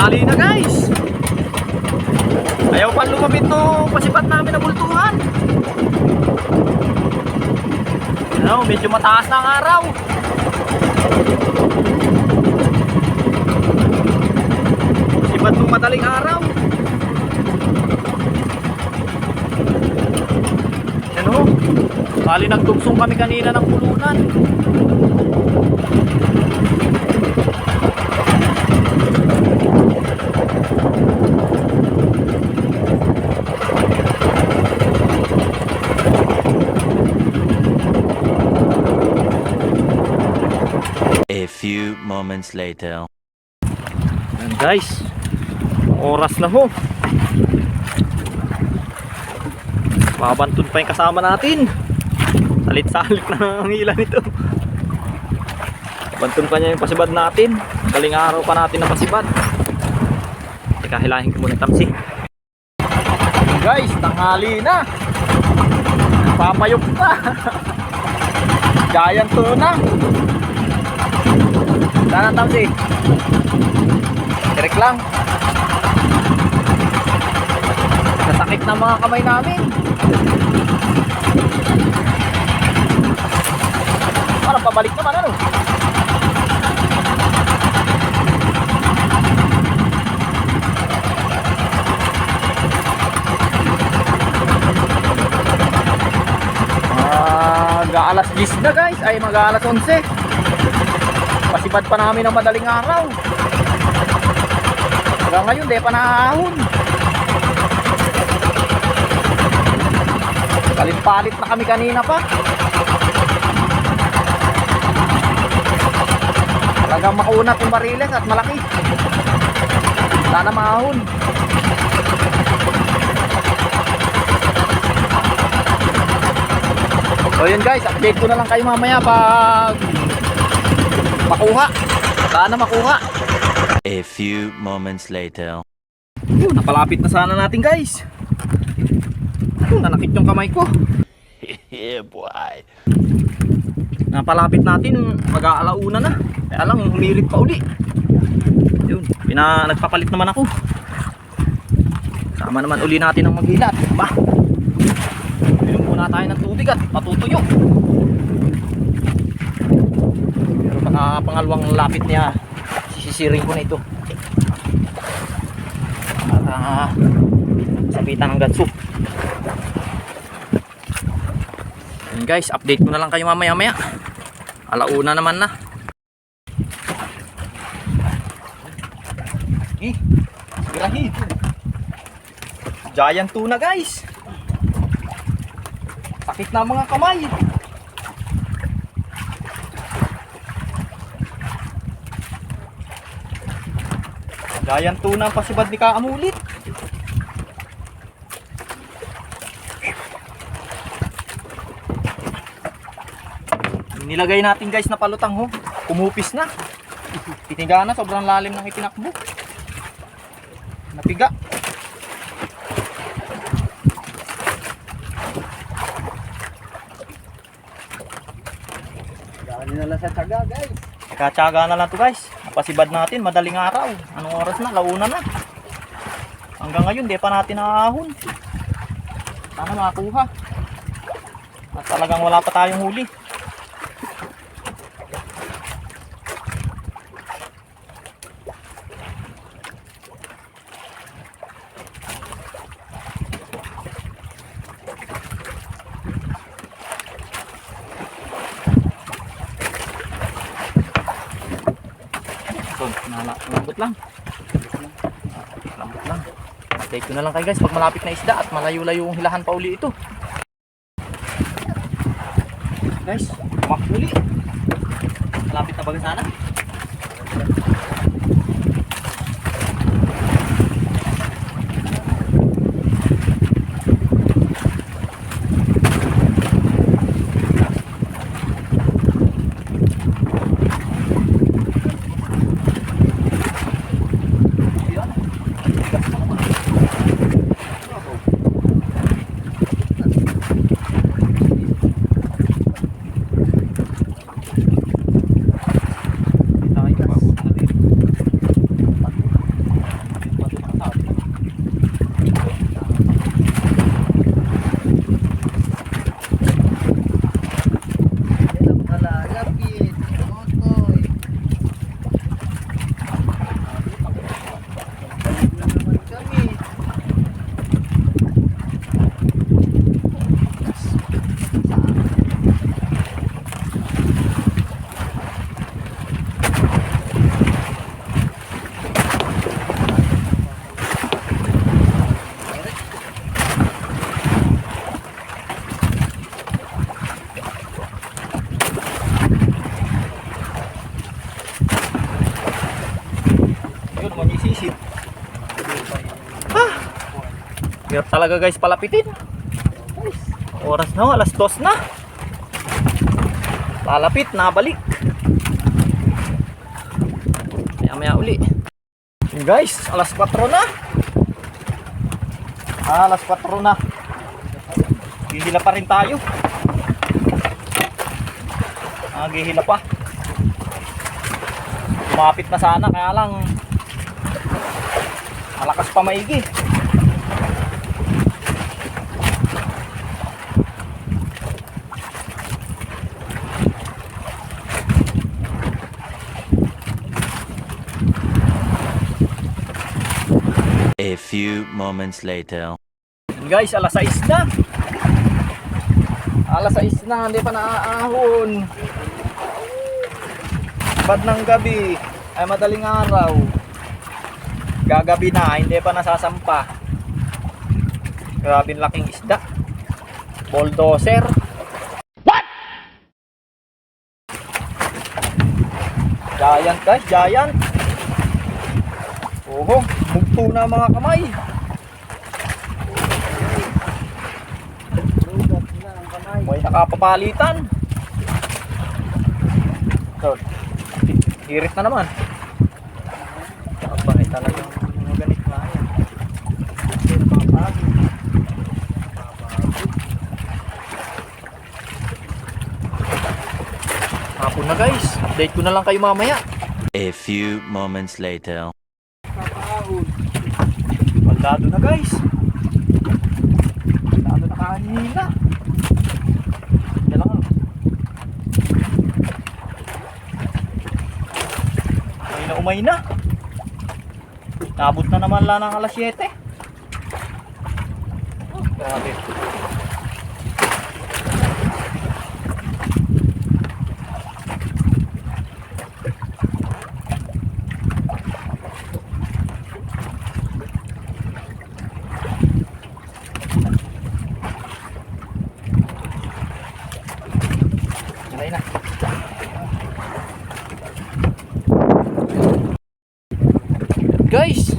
Tanghali na guys. Ayaw pa lumapit no pasipat namin na bultuhan. Ano, medyo mataas na ang araw. Pasipat nung madaling araw. Ano, bali nagtugsong kami kanina ng pulunan. A few moments later. Ayan guys, oras na ho. Babantun pa yung kasama natin. Salit-salit na ang hila nito. Bantun pa niya yung pasibad natin. Galing araw pa natin na pasibad. Teka, hilahin ko muna yung tamsi. Ayan guys, tanghali na. Papayok pa. Giant tuna. Saan ang tamsi? Direk lang. Nasakit na mga kamay namin. Parang pabalik naman ano. Mag-aalas 10 na guys. Ay mag-aalas 11. Pasibad pa namin ng madaling araw. Hanggang ngayon di pa naahon. Palit-palit na kami kanina pa. Talagang makunat yung bariles at malaki. Sana maahon. So yun guys, update ko na lang kayo mamaya pag makuha. Sana makuha. A few moments later. Napalapit na sana natin guys. Nanakit yung kamay ko. Yeah boy. Napalapit natin, mag-aalauna na. Kaya lang, humirit pa uli. Yun, nagpapalit naman ako. Sama naman uli natin ang maghilat. Ba? Inom muna tayo ng tubig at patutuyo. Pero pangalawang lapit niya, sisisiring ko na ito. Para sabitan ng ganso. Yun guys, update ko na lang kayo mamaya-maya. Alauna naman na. Grahe. Giant tuna guys. Sakit na mga kamay. Giant tuna ang pasibad ni Kaamulit. Nilagay natin guys na palutang ho. Kumupis na. Tiniga na, sobrang lalim ng itinakbo. Napiga. Dali na lang sa tiyaga guys. Katiyaga na lang to guys. Napasibad natin, madaling araw. Anong oras na? Launa na. Hanggang ngayon, di pa natin naahon. Sana makakuha. At talagang wala pa tayong huli. Lambot lang. Lambot lang. Update ko na lang kayo guys pag malapit na isda at malayo-layo yung hilahan pa uli ito. Guys, makuli. Malapit na ba sana? Hirap talaga guys palapitin. Guys, oras na, alas 2 na. Lalapit, nabalik. Maya uli. Yun guys, alas 4 na. Alas 4 na. Gihila pa rin tayo. Gihila pa. Lumapit na sana, kaya lang malakas pa maigi. A few moments later. Guys, alas 6 na. Alas 6 na, hindi pa naaahon. Bad ng gabi, ay madaling araw. Gagabi na, hindi pa nasasampa. Grabe laking isda. Bulldozer. What? Giant guys, giant. Oho, bugto na mga kamay. May nakapapalitan. So, hirit na naman. Bakit talagang mga ganit na yan. Hapon na guys. Update ko na lang kayo mamaya. A few moments later. Baldado na guys. Baldado na kanina. Yan lang. Umay na. Nabot na naman lang ng alas 7. Oh, grabe. Na. Guys,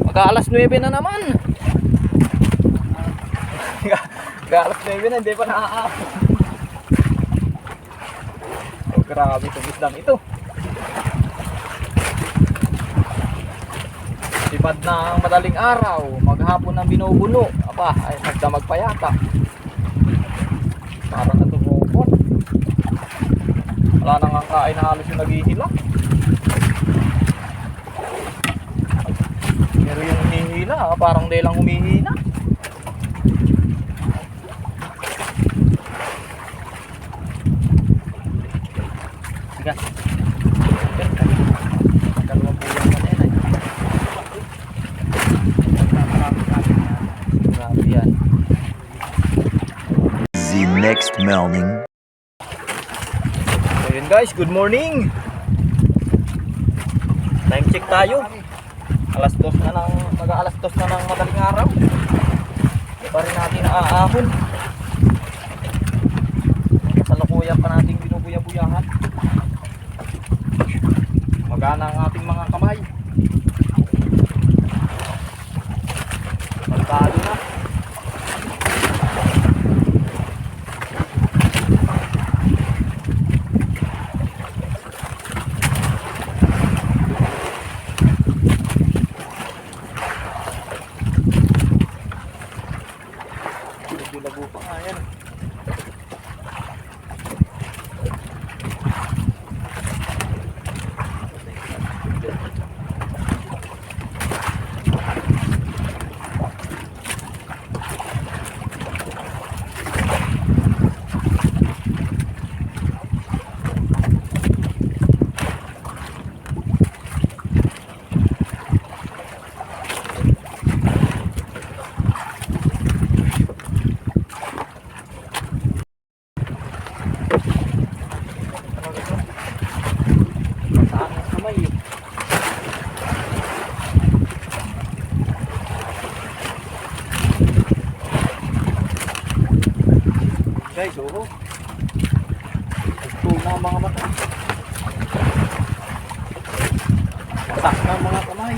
mag-alas 9 na naman. Mag-alas 9 na, hindi pa naaabot. Oh, grabe itong isdang ito. Sipad na ang madaling araw, maghapon ng binubuno. Aba, ay nagdamag pa yata. Parang natubukot. Wala nang ang kain na halos yung naghihila. Pero yung humihila, parang di lang humihina. Sige. Dalawang bulang na yan ay. Grabe yan. The next morning. Ayun guys, good morning. Time check tayo. Alas 2 na ng mag-alas 2 na ng madaling araw. Hindi pa rin natin naaahon. Kasalukuyan pa natin binubuya-buyahan. Magana ang ating mga kamay. Magkado na. Labo pa nga yan. Guys, oo. Ito na ang mga mata. Patak na ang mga kamay.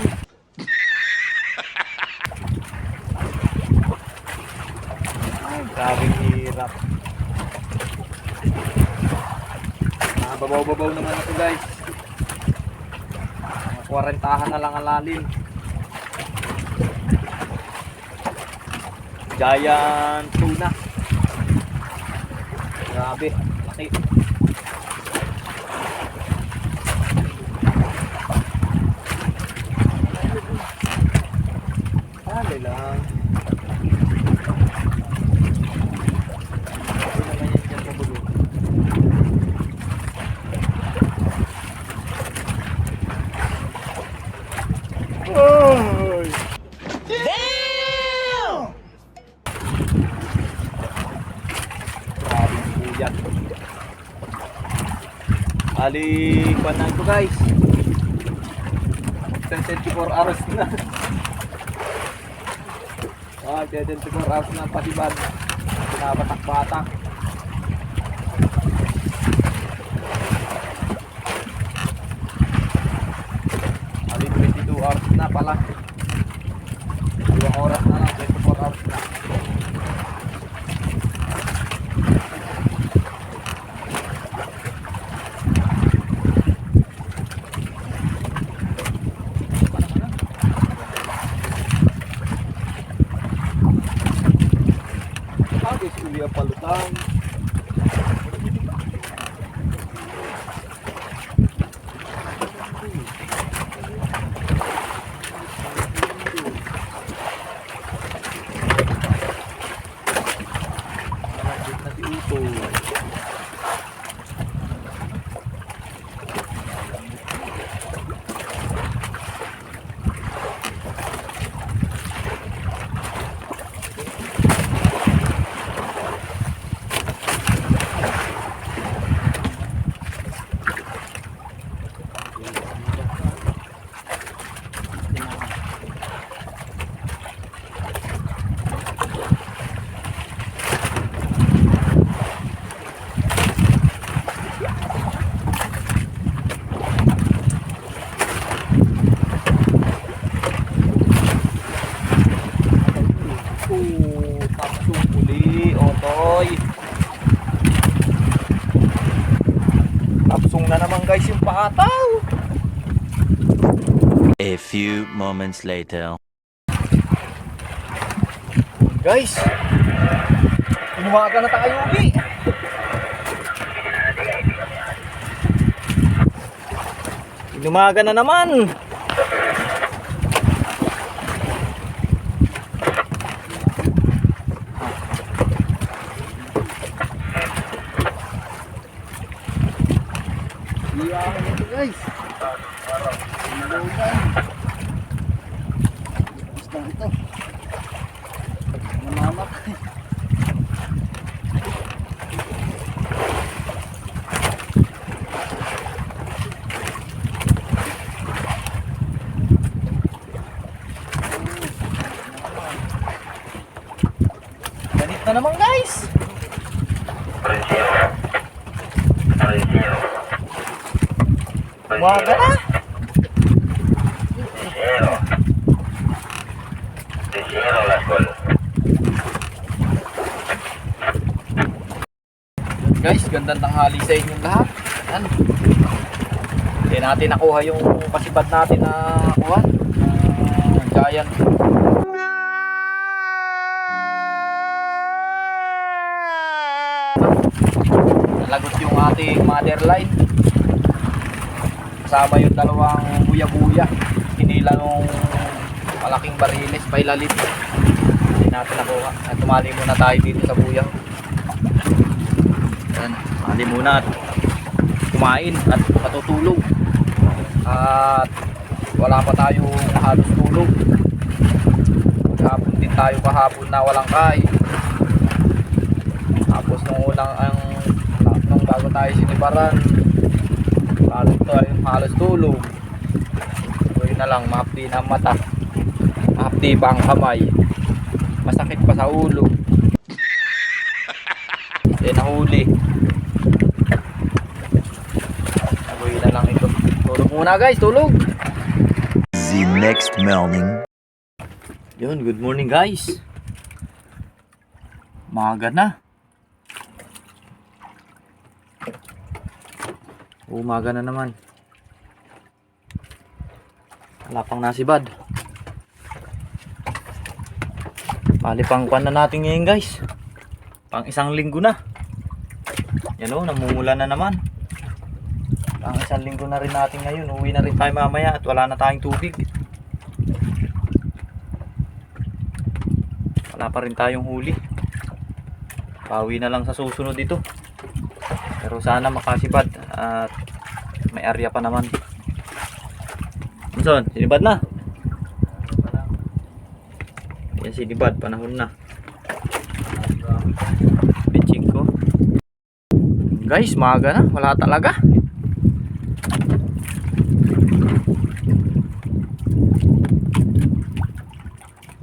Grabing hirap. Babaw-babaw naman ito guys. Mga 40 na lang ang lalim. Giant tuna. Grabe, laki. Dali lang. Ito naman yan dyan sa bulong. Oy! Damn! Grabe po yan. Ali, panan ko guys. 24 hours na. 24 hours na pasibad. Pinabatak-batak. Ali, 22 hours na pala. 2 oras na lang, 24 hours na. Guys, uya palutang. Tapsong uli, otoy. Tapsong na naman guys yung paataw. A few moments later. Guys, umaga na tayo uli. Inumaga na naman. Iyakan ito guys. Inulogan. Basta ito. Namamatay. Ganit na naman guys. Umaga na. Guys, gandang tanghali sa inyong lahat. Yan. Hindi natin nakuha yung pasibad natin na kuha. Giant. Nalagot yung ating mother line. Kasama yung dalawang buya-buya. Hinila nung malaking bariles pa ilalim. Hindi natin nakuha. At tumali muna tayo dito sa buya. Yan. Tumali muna at kumain at matutulog. At wala pa tayong halos tulog. Maghapon din tayo kahapon na walang kain. Tapos nung bago tayo sinibaran, halos tulog. So yun na lang, mahapdi na ang mata, mahapdi pa ang kamay, masakit pa sa ulo. Nahuli. Gawin na lang ito. Tulog muna guys, tulog. The next morning. Yun, good morning guys. Umaga na. Umaga na naman. Wala pang nasibad. Bali pang kwan na natin ngayon guys. Pang isang linggo na. Yan o, namumula na naman. Pang isang linggo na rin natin ngayon. Uwi na rin tayo mamaya at wala na tayong tubig. Wala pa rin tayong huli. Pawi na lang sa susunod ito. Pero sana makasibad at may area pa naman. Anson, sinibad na. Yan sinibad, panahon na. Benching ko. Guys, maaga na, wala talaga.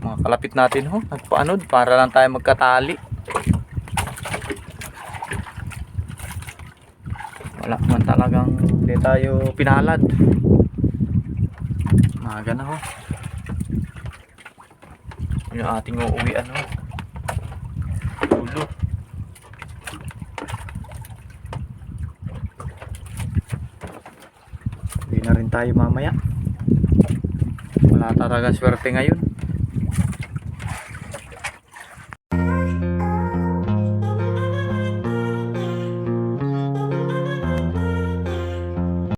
Mga kalapit natin ho, nagpaanod para lang tayo magkatali. Wala man talagang hindi tayo pinalad. Maaga na ho. Yung ating uuwian ho. Ulo. Hindi na rin tayo mamaya. Wala talagang swerte ngayon.